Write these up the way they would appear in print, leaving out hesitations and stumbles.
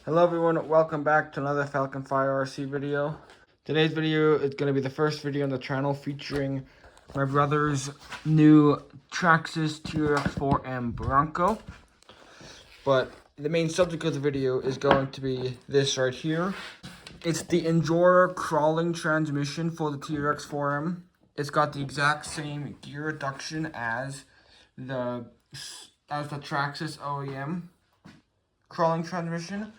Hello everyone, welcome back to another Falcon Fire RC video. Today's video is going to be the first video on the channel featuring my brother's new Traxxas TRX-4m Bronco. But the main subject of the video is going to be this right here. It's the Injora crawling transmission for the TRX-4m. It's got the exact same gear reduction as the Traxxas OEM crawling transmission,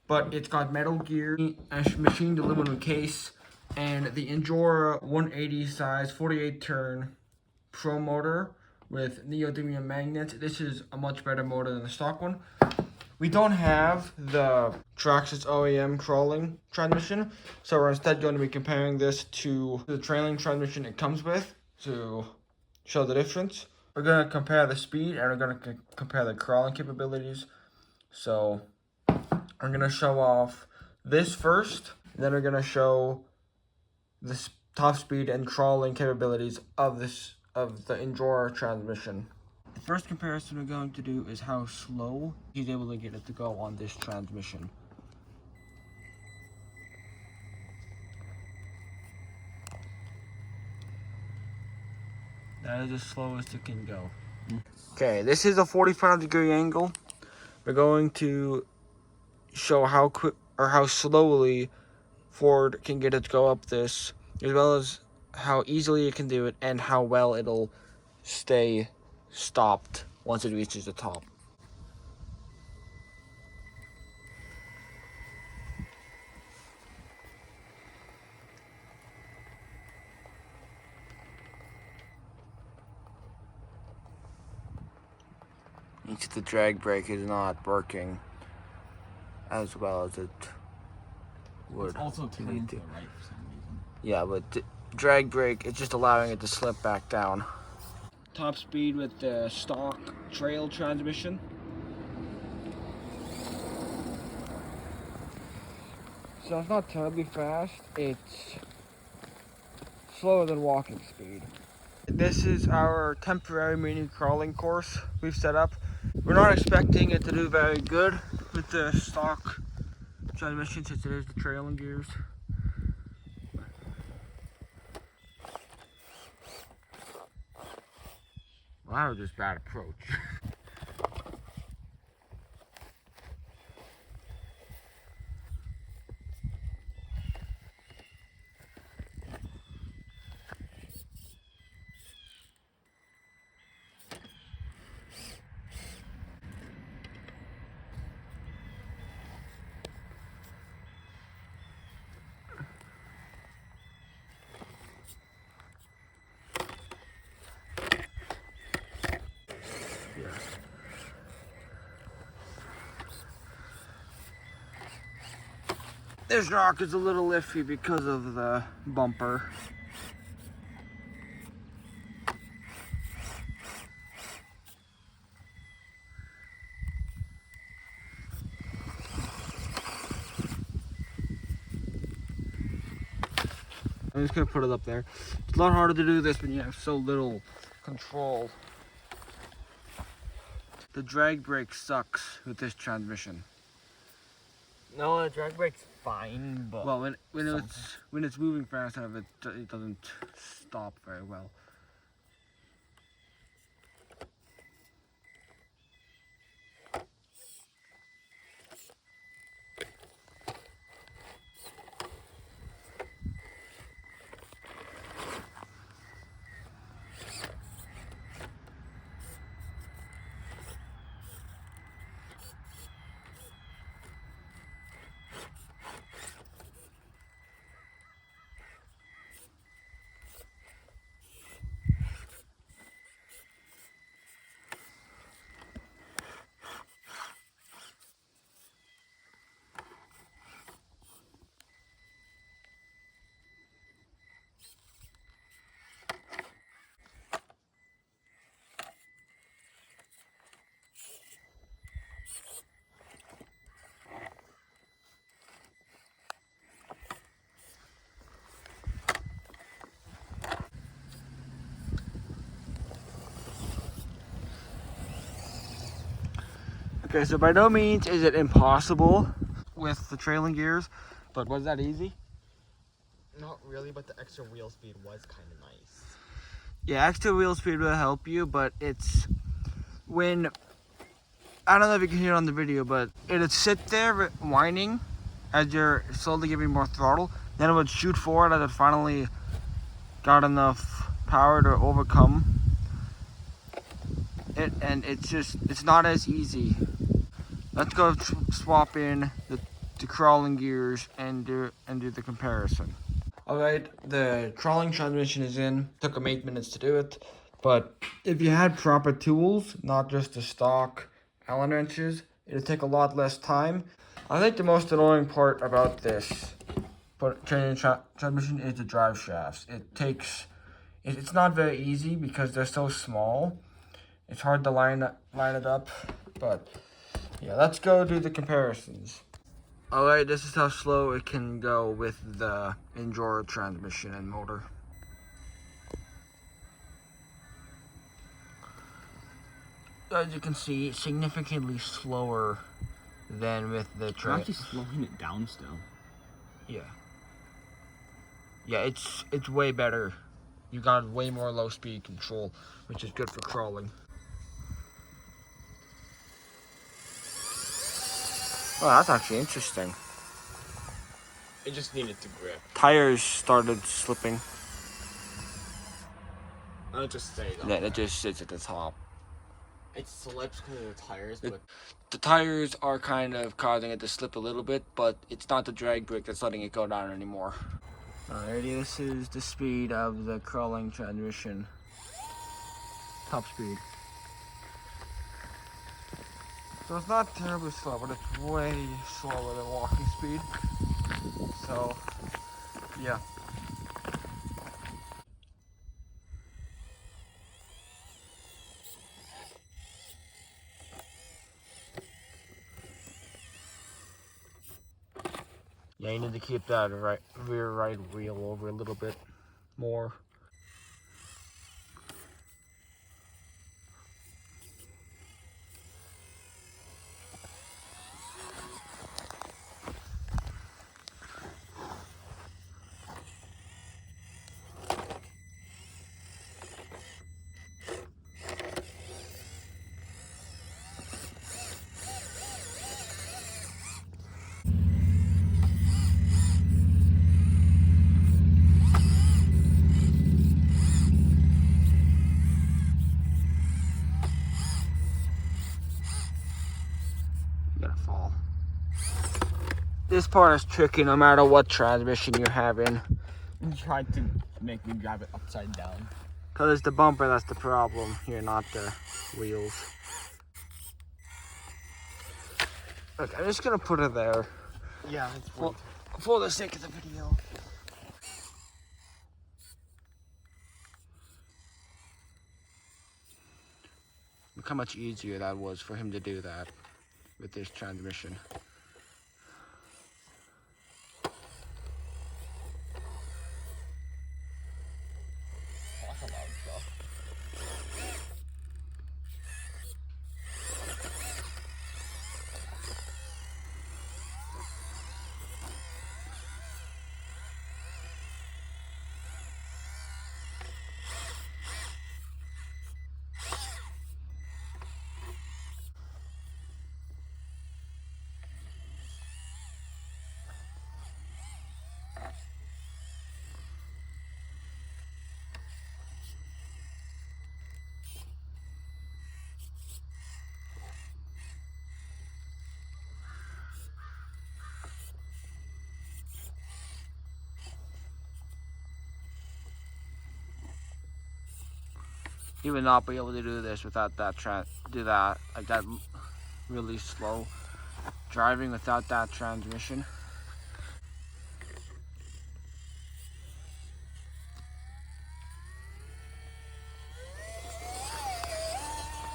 but it's got metal gear, a machined aluminum case, and the Injora 180 size 48 turn pro motor with neodymium magnets. This is a much better motor than the stock one. We don't have the Traxxas OEM crawling transmission, so we're instead going to be comparing this to the trailing transmission it comes with to show the difference. We're going to compare the speed and we're going to compare the crawling capabilities. So I'm going to show off this first, then we're going to show the top speed and crawling capabilities of the Injora transmission. The first comparison we're going to do is how slow he's able to get it to go on this transmission. That is as slow as it can go. Okay, this is a 45-degree angle. We're going to show how quick or how slowly Ford can get it to go up this, as well as how easily it can do it and how well it'll stay stopped once it reaches the top. The drag brake is not working as well as it would. It's also turned to the right for some reason. Yeah, but the drag brake is just allowing it to slip back down. Top speed with the stock trail transmission. So it's not terribly fast, it's slower than walking speed. This is our temporary mini crawling course we've set up. We're not expecting it to do very good with the stock transmission since it is the trailing gears. Well, that was just bad approach. This rock is a little iffy because of the bumper. I'm just gonna put it up there. It's a lot harder to do this when you have so little control. The drag brake sucks with this transmission. No, the drag brake's fine, but well, when it's moving fast enough, it doesn't stop very well. Okay, so by no means is it impossible with the trailing gears, but was that easy? Not really, but the extra wheel speed was kind of nice. Yeah, extra wheel speed will help you, but it's when, I don't know if you can hear it on the video, but it'd sit there whining as you're slowly giving more throttle. Then it would shoot forward as it finally got enough power to overcome it, and it's not as easy. Let's go swap in the crawling gears and do the comparison. Alright, the crawling transmission is in. Took them 8 minutes to do it. But if you had proper tools, not just the stock Allen wrenches, it'd take a lot less time. I think the most annoying part about this changing transmission is the drive shafts. It's not very easy because they're so small. It's hard to line it up, but yeah, let's go do the comparisons. Alright, this is how slow it can go with the Injora transmission and motor. As you can see, significantly slower than with the I'm actually slowing it down still. Yeah. Yeah, it's way better. You got way more low speed control, which is good for crawling. Oh, that's actually interesting. It just needed to grip. Tires started slipping. I'll just stay though. Yeah, it just sits at the top. It slips because of the tires, but The tires are kind of causing it to slip a little bit, but it's not the drag brake that's letting it go down anymore. Alrighty, this is the speed of the crawling transmission. Top speed. So it's not terribly slow, but it's way slower than walking speed. So, yeah. Yeah, you need to keep that rear right wheel over a little bit more. Gonna fall. This part is tricky no matter what transmission you're having. you tried to make me drive it upside down. Cause it's the bumper that's the problem here, not the wheels. Okay, I'm just gonna put it there. Yeah, it's For the sake of the video. Look how much easier that was for him to do that with this transmission. That's a loud truck. He would not be able to do this without that like that really slow driving without that transmission.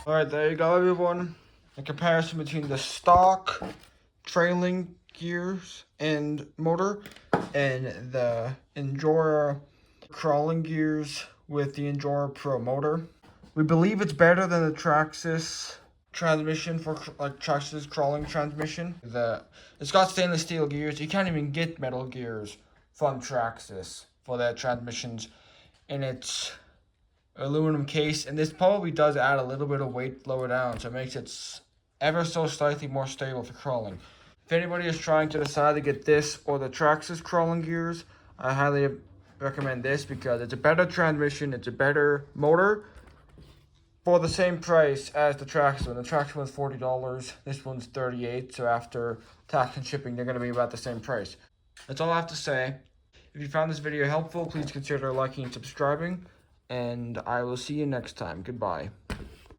Alright, there you go everyone. A comparison between the stock trailing gears and motor and the Injora crawling gears with the Injora Pro motor. We believe it's better than the Traxxas transmission for like Traxxas crawling transmission. It's got stainless steel gears. You can't even get metal gears from Traxxas for their transmissions, and it's aluminum case. And this probably does add a little bit of weight lower down, so it makes it ever so slightly more stable for crawling. If anybody is trying to decide to get this or the Traxxas crawling gears, I highly recommend this because it's a better transmission, it's a better motor for the same price as the Traxxas one. The Traxxas one's $40, this one's $38, so after tax and shipping, they're going to be about the same price. That's all I have to say. If you found this video helpful, please consider liking and subscribing, and I will see you next time. Goodbye.